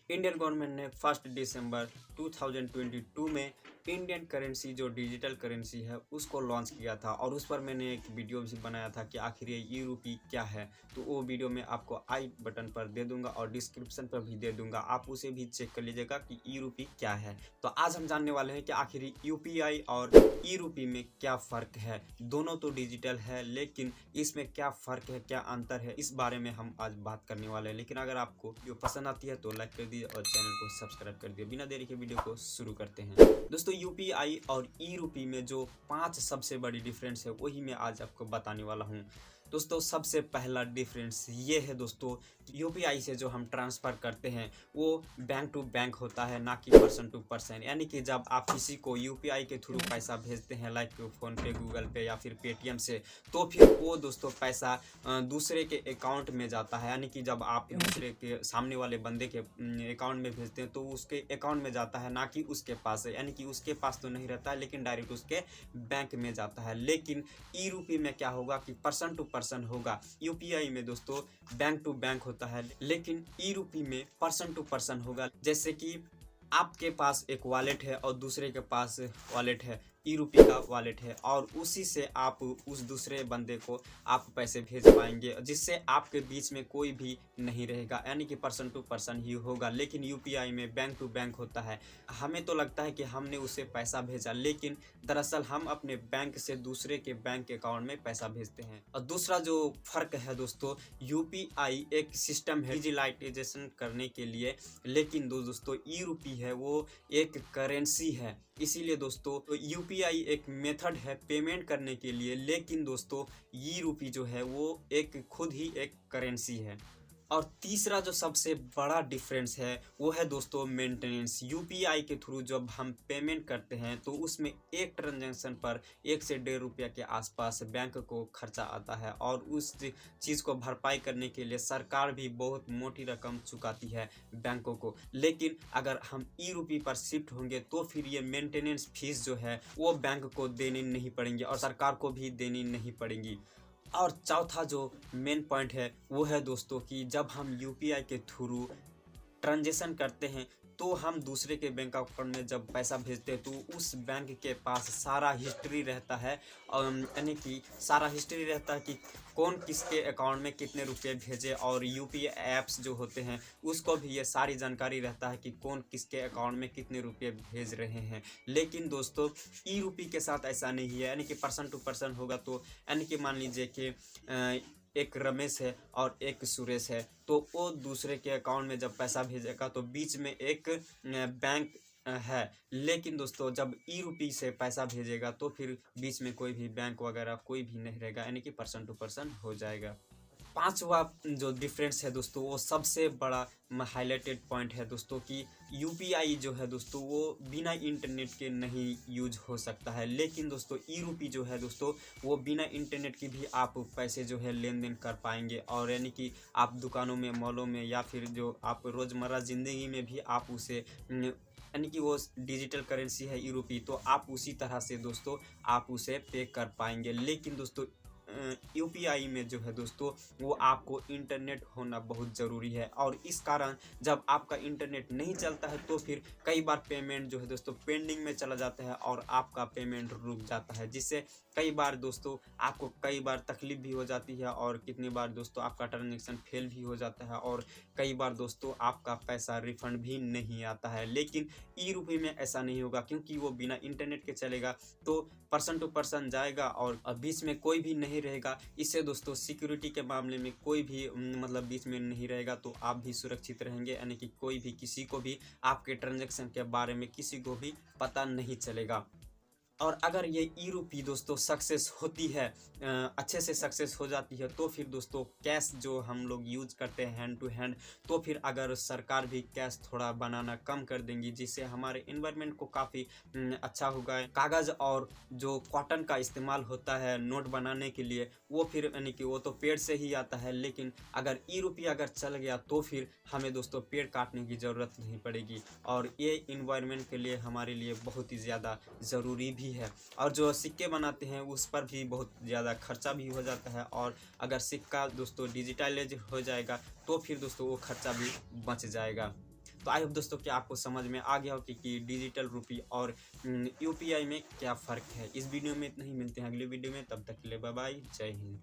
Indian government ने 1 दिसंबर 2022 में Indian currency जो डिजिटल करेंसी है उसको लॉन्च किया था और उस पर मैंने एक वीडियो भी बनाया था कि आखिर ये ई रूपी क्या है। तो वो वीडियो मैं आपको आई बटन पर दे दूंगा और डिस्क्रिप्शन पर भी दे दूंगा, आप उसे भी चेक कर लीजिएगा कि ई रूपी क्या है। तो आज हम जानने वाले हैं कि आखिर यूपीआई और ई रूपी में क्या फ़र्क है। दोनों तो डिजिटल है लेकिन इसमें क्या फ़र्क है, क्या अंतर है, इस बारे में हम आज बात करने वाले हैं। लेकिन अगर आपको वीडियो पसंद आती है तो लाइक कर दीजिए और चैनल को सब्सक्राइब कर दिए। बिना देरी के वीडियो को शुरू करते हैं। दोस्तों, यूपीआई और ई रूपी में जो 5 सबसे बड़ी डिफरेंस है वही मैं आज आपको बताने वाला हूँ। दोस्तों, सबसे पहला डिफरेंस ये है दोस्तों, यूपीआई से जो हम ट्रांसफ़र करते हैं वो बैंक टू बैंक होता है, ना कि पर्सन टू पर्सन। यानी कि जब आप किसी को यूपीआई के थ्रू पैसा भेजते हैं, लाइक फ़ोन पे, गूगल पे या फिर पेटीएम से, तो फिर वो दोस्तों पैसा दूसरे के अकाउंट में जाता है। यानी कि जब आप दूसरे के सामने वाले बंदे के अकाउंट में भेजते हैं तो उसके अकाउंट में जाता है, ना कि उसके पास है। यानी कि उसके पास तो नहीं रहता है लेकिन डायरेक्ट उसके बैंक में जाता है। लेकिन ई रूपी में क्या होगा कि पर्सन टू पर्सन होगा। यूपीआई में दोस्तों बैंक टू बैंक होता है लेकिन ई रूपी में पर्सन टू पर्सन होगा। जैसे कि आपके पास एक वॉलेट है और दूसरे के पास वॉलेट है, ई रूपी का वॉलेट है, और उसी से आप उस दूसरे बंदे को आप पैसे भेज पाएंगे जिससे आपके बीच में कोई भी नहीं रहेगा। यानी कि पर्सन टू पर्सन ही होगा। लेकिन यूपीआई में बैंक टू बैंक होता है। हमें तो लगता है कि हमने उसे पैसा भेजा लेकिन दरअसल हम अपने बैंक से दूसरे के बैंक अकाउंट में पैसा भेजते हैं। और दूसरा जो फर्क है दोस्तों, यूपीआई एक सिस्टम है डिजिटलाइजेशन करने के लिए, लेकिन दोस्तों ई रूपी है वो एक करेंसी है। इसीलिए दोस्तों यूपीआई एक मेथड है पेमेंट करने के लिए, लेकिन दोस्तों ई रूपी जो है वो एक खुद ही एक करेंसी है। और तीसरा जो सबसे बड़ा डिफरेंस है वो है दोस्तों मेंटेनेंस। यूपीआई के थ्रू जब हम पेमेंट करते हैं तो उसमें एक ट्रांजैक्शन पर 1 से 1.5 रुपया के आसपास बैंक को खर्चा आता है और उस चीज़ को भरपाई करने के लिए सरकार भी बहुत मोटी रकम चुकाती है बैंकों को। लेकिन अगर हम ई रूपी पर शिफ्ट होंगे तो फिर ये मेंटेनेंस फीस जो है वो बैंक को देनी नहीं पड़ेंगी और सरकार को भी देनी नहीं पड़ेंगी। और चौथा जो मेन पॉइंट है वो है दोस्तों कि जब हम यूपीआई के थ्रू ट्रांजेक्शन करते हैं तो हम दूसरे के बैंक अकाउंट में जब पैसा भेजते हैं तो उस बैंक के पास सारा हिस्ट्री रहता है। यानी कि सारा हिस्ट्री रहता है कि कौन किसके अकाउंट में कितने रुपए भेजे, और यूपीआई ऐप्स जो होते हैं उसको भी ये सारी जानकारी रहता है कि कौन किसके अकाउंट में कितने रुपए भेज रहे हैं। लेकिन दोस्तों ई रूपी के साथ ऐसा नहीं है। यानी कि पर्सन टू पर्सन होगा तो यानी कि मान लीजिए कि एक रमेश है और एक सुरेश है, तो वो दूसरे के अकाउंट में जब पैसा भेजेगा तो बीच में एक बैंक है। लेकिन दोस्तों जब ई रूपी से पैसा भेजेगा तो फिर बीच में कोई भी बैंक वगैरह कोई भी नहीं रहेगा, यानी कि पर्सन टू पर्सन हो जाएगा। पांचवा जो डिफरेंस है दोस्तों वो सबसे बड़ा हाईलाइटेड पॉइंट है दोस्तों कि यूपीआई जो है दोस्तों वो बिना इंटरनेट के नहीं यूज हो सकता है। लेकिन दोस्तों ई रूपी जो है दोस्तों वो बिना इंटरनेट के भी आप पैसे जो है लेन देन कर पाएंगे, और यानी कि आप दुकानों में, मॉलों में या फिर जो आप रोज़मर्रा ज़िंदगी में भी आप उसे यानी कि वो डिजिटल करेंसी है ई रूपी, तो आप उसी तरह से दोस्तों आप उसे पे कर पाएंगे। लेकिन दोस्तों यूपीआई में जो है दोस्तों वो आपको इंटरनेट होना बहुत ज़रूरी है, और इस कारण जब आपका इंटरनेट नहीं चलता है तो फिर कई बार पेमेंट जो है दोस्तों पेंडिंग में चला जाता है और आपका पेमेंट रुक जाता है, जिससे कई बार दोस्तों आपको कई बार तकलीफ भी हो जाती है, और कितनी बार दोस्तों आपका ट्रांजेक्शन फेल भी हो जाता है, और कई बार दोस्तों आपका पैसा रिफंड भी नहीं आता है। लेकिन ई रूपी में ऐसा नहीं होगा क्योंकि वो बिना इंटरनेट के चलेगा, तो पर्सन टू पर्सन जाएगा और बीच में कोई भी नहीं रहेगा। इससे दोस्तों सिक्योरिटी के मामले में कोई भी मतलब बीच में नहीं रहेगा, तो आप भी सुरक्षित रहेंगे। यानी कि कोई भी किसी को भी आपके ट्रांजैक्शन के बारे में किसी को भी पता नहीं चलेगा। और अगर ये ई रूपी दोस्तों सक्सेस होती है, अच्छे से सक्सेस हो जाती है, तो फिर दोस्तों कैश जो हम लोग यूज करते हैं हैंड टू हैंड, तो फिर अगर सरकार भी कैश थोड़ा बनाना कम कर देंगी जिससे हमारे इन्वायरमेंट को काफ़ी अच्छा होगा। कागज़ और जो कॉटन का इस्तेमाल होता है नोट बनाने के लिए वो फिर यानी कि वो तो पेड़ से ही आता है, लेकिन अगर ई रूपी अगर चल गया तो फिर हमें दोस्तों पेड़ काटने की ज़रूरत नहीं पड़ेगी, और ये इन्वायरमेंट के लिए हमारे लिए बहुत ही ज़्यादा ज़रूरी भी है। और जो सिक्के बनाते हैं उस पर भी बहुत ज़्यादा खर्चा भी हो जाता है, और अगर सिक्का दोस्तों डिजिटलाइज हो जाएगा तो फिर दोस्तों वो खर्चा भी बच जाएगा। तो आई होप दोस्तों कि आपको समझ में आ गया हो कि डिजिटल रुपी और यूपीआई में क्या फ़र्क है। इस वीडियो में इतना ही, मिलते हैं अगले वीडियो में, तब तक के लिए बाय बाय, जय हिंद।